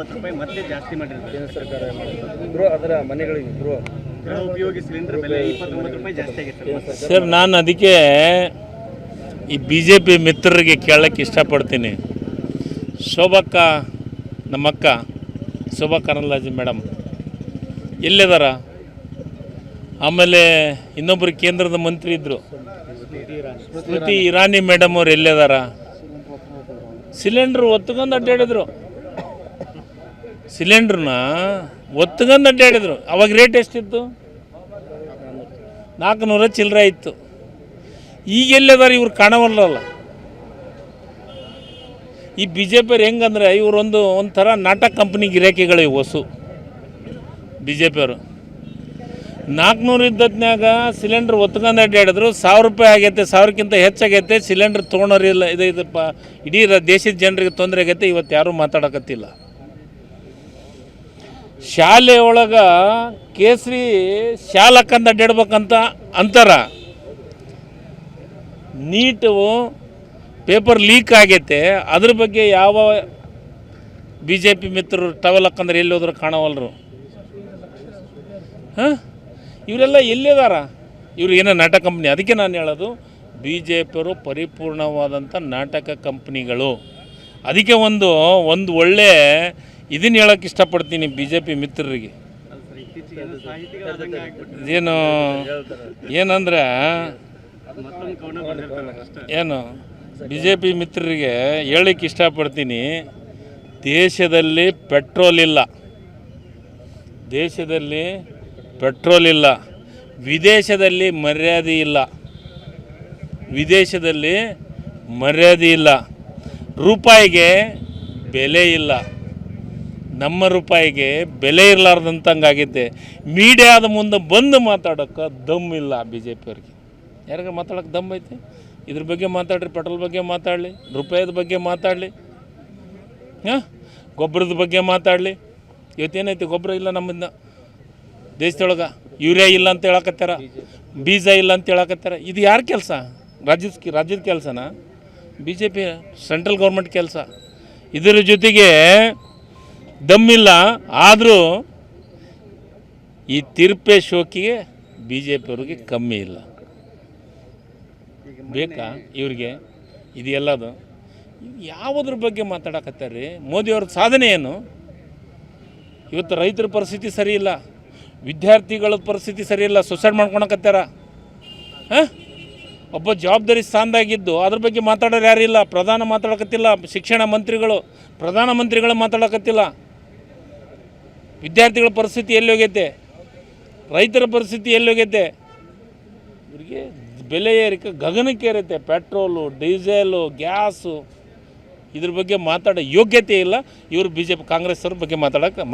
ರೂಪಾಯಿ ಮತ್ತೆ ಜಾಸ್ತಿ ಮಾಡಿದ್ದಾರೆ ಕೇಂದ್ರ ಸರ್ಕಾರ ಬ್ರೋ. ಅದರ ಮನೆಗಳಿಗೆ ಬ್ರೋ ಗೃಹ ಉಪಯೋಗಿ ಸಿಲಿಂಡರ್ ಬೆಲೆ 29 ರೂಪಾಯಿ ಜಾಸ್ತಿ ಆಗಿತ್ತು ಸರ್. ನಾನು ಅದಕ್ಕೆ ಈ BJP ಮಿತ್ರರಿಗೆ ಕೇಳಕ್ಕೆ ಇಷ್ಟಪಡ್ತೀನಿ. ಶೋಭಕ್ಕ, ನಮ್ಮಕ್ಕ ಶೋಭಾ ಕರಂದ್ಲಾಜೆ ಮೇಡಮ್ ಎಲ್ಲಿದಾರ? ಆಮೇಲೆ ಇನ್ನೊಬ್ಬರು ಕೇಂದ್ರದ ಮಂತ್ರಿ ಇದ್ದರು, ಸ್ಮೃತಿ ಇರಾನಿ ಮೇಡಮ್ ಅವ್ರು ಎಲ್ಲಿದಾರ? ಸಿಲಿಂಡ್ರ್ ಒತ್ಕೊಂಡು ಅಡ್ಡಾಡಿದ್ರು, ಸಿಲಿಂಡ್ರನ್ನ ಒತ್ಕೊಂಡು ಅಡ್ಡಾಡಿದ್ರು. ಅವಾಗ ರೇಟ್ ಎಷ್ಟಿತ್ತು? 400 ಚಿಲ್ಲರೆ ಇತ್ತು. ಈಗ ಎಲ್ಲಿದಾರ ಇವ್ರು? ಕಾಣವಲ್ಲಲ್ಲ. ಈ BJP ಅವ್ರು ಹೆಂಗಂದ್ರೆ ಇವರು ಒಂಥರ ನಾಟಕ ಕಂಪ್ನಿ ಗಿರಾಕಿಗಳು. ಇವು ಹೊಸು BJP ಅವರು 400 ಇದ್ದದ್ನಾಗ ಸಿಲಿಂಡ್ರ್ ಒತ್ಕೊಂಡು ಅಡ್ಡಾಡಿದ್ರು. 1000 ರೂಪಾಯಿ ಆಗೈತೆ, 1000ಕ್ಕಿಂತ ಹೆಚ್ಚಾಗೈತೆ. ಸಿಲಿಂಡ್ರ್ ತೊಗೊಳೋರಿಲ್ಲ. ಇದಪ್ಪ ಇಡೀ ದೇಶದ ಜನರಿಗೆ ತೊಂದರೆ ಆಗೈತೆ. ಇವತ್ತು ಯಾರೂ ಮಾತಾಡಕತ್ತಿಲ್ಲ. ಶಾಲೆ ಒಳಗೆ ಕೇಸರಿ ಶಾಲೆ ಹಾಕಂದು ಅಡ್ಡಾಡ್ಬೇಕಂತ ಅಂತಾರ. ನೀಟು ಪೇಪರ್ ಲೀಕ್ ಆಗೈತೆ, ಅದ್ರ ಬಗ್ಗೆ ಯಾವ BJP ಮಿತ್ರರು ಟವಲ್ ಹಾಕಂದ್ರೆ ಎಲ್ಲಿ ಹೋದ್ರು ಕಾಣವಲ್ರು. ಹಾಂ, ಇವರೆಲ್ಲ ಎಲ್ಲಿದಾರ? ಇವ್ರು ಏನೋ ನಾಟಕ ಕಂಪ್ನಿ. ಅದಕ್ಕೆ ನಾನು ಹೇಳೋದು, BJP ಅವರು ಪರಿಪೂರ್ಣವಾದಂಥ ನಾಟಕ ಕಂಪ್ನಿಗಳು. ಅದಕ್ಕೆ ಒಂದು ಒಳ್ಳೆ ಇದನ್ನು ಹೇಳೋಕ್ಕೆ ಇಷ್ಟಪಡ್ತೀನಿ BJP ಮಿತ್ರರಿಗೆ. ಏನಂದ್ರೆ ಏನು BJP ಮಿತ್ರರಿಗೆ ಹೇಳಕ್ಕೆ ಇಷ್ಟಪಡ್ತೀನಿ, ದೇಶದಲ್ಲಿ ಪೆಟ್ರೋಲ್ ಇಲ್ಲ, ದೇಶದಲ್ಲಿ ಪೆಟ್ರೋಲ್ ಇಲ್ಲ, ವಿದೇಶದಲ್ಲಿ ಮರ್ಯಾದೆ ಇಲ್ಲ, ವಿದೇಶದಲ್ಲಿ ಮರ್ಯಾದೆ ಇಲ್ಲ, ರೂಪಾಯಿಗೆ ಬೆಲೆ ಇಲ್ಲ, ನಮ್ಮ ರೂಪಾಯಿಗೆ ಬೆಲೆ ಇರಲಾರ್ದಂತಂಗಾಗೈತೆ. ಮೀಡಿಯಾದ ಮುಂದೆ ಬಂದು ಮಾತಾಡೋಕ್ಕೆ ದಮ್ಮಿಲ್ಲ BJP ಅವ್ರಿಗೆ. ಯಾರಿಗ ಮಾತಾಡೋಕ್ಕೆ ದಮ್ ಐತೆ? ಇದ್ರ ಬಗ್ಗೆ ಮಾತಾಡ್ರಿ, ಪೆಟ್ರೋಲ್ ಬಗ್ಗೆ ಮಾತಾಡಲಿ, ರೂಪಾಯಿದ ಬಗ್ಗೆ ಮಾತಾಡಲಿ, ಹಾಂ, ಗೊಬ್ಬರದ ಬಗ್ಗೆ ಮಾತಾಡಲಿ. ಇವತ್ತೇನೈತಿ? ಗೊಬ್ಬರ ಇಲ್ಲ ನಮ್ಮನ್ನ ದೇಶದೊಳಗೆ, ಯೂರಿಯಾ ಇಲ್ಲ ಅಂತ ಹೇಳಕತ್ತಾರ, ಬೀಜ ಇಲ್ಲ ಅಂತ ಹೇಳಕತ್ತಾರ. ಇದು ಯಾರ ಕೆಲಸ? ರಾಜ್ಯದ ಕೆಲಸನಾ? BJP ಸೆಂಟ್ರಲ್ ಗೌರ್ಮೆಂಟ್ ಕೆಲಸ. ಇದರ ಜೊತೆಗೆ ದಮ್ಮಿಲ್ಲ. ಆದರೂ ಈ ತಿರುಪೆ ಶೋಕಿಗೆ BJP ಅವ್ರಿಗೆ ಕಮ್ಮಿ ಇಲ್ಲ. ಬೇಕಾ ಇವ್ರಿಗೆ ಇದು ಎಲ್ಲದು? ಯಾವುದ್ರ ಬಗ್ಗೆ ಮಾತಾಡಕತ್ತಾರೆ? ಮೋದಿಯವ್ರ ಸಾಧನೆ ಏನು? ಇವತ್ತು ರೈತರ ಪರಿಸ್ಥಿತಿ ಸರಿ ಇಲ್ಲ, ವಿದ್ಯಾರ್ಥಿಗಳ ಪರಿಸ್ಥಿತಿ ಸರಿ ಇಲ್ಲ, ಸುಸೈಡ್ ಮಾಡ್ಕೊಳಕತ್ತಾರ. ಹಾಂ, ಒಬ್ಬ ಜವಾಬ್ದಾರಿ ಸ್ಥಾನದಾಗಿದ್ದು ಅದ್ರ ಬಗ್ಗೆ ಮಾತಾಡೋರು ಯಾರಿಲ್ಲ. ಪ್ರಧಾನ ಮಾತಾಡಕತ್ತಿಲ್ಲ, ಶಿಕ್ಷಣ ಮಂತ್ರಿಗಳು, ಪ್ರಧಾನಮಂತ್ರಿಗಳು ಮಾತಾಡಕತ್ತಿಲ್ಲ. ವಿದ್ಯಾರ್ಥಿಗಳ ಪರಿಸ್ಥಿತಿ ಎಲ್ಲಿ ಹೋಗೈತೆ? ರೈತರ ಪರಿಸ್ಥಿತಿ ಎಲ್ಲಿ ಹೋಗೈತೆ? ಇವರಿಗೆ ಬೆಲೆ ಏರಿಕೆ ಗಗನಕ್ಕೆ ಏರೈತೆ. ಪೆಟ್ರೋಲು, ಡೀಸೆಲು, ಗ್ಯಾಸು, ಇದ್ರ ಬಗ್ಗೆ ಮಾತಾಡೋ ಯೋಗ್ಯತೆ ಇಲ್ಲ. ಇವರು BJP ಕಾಂಗ್ರೆಸ್ ಅವ್ರ ಬಗ್ಗೆ ಮಾತಾಡೋಕ್ಕೆ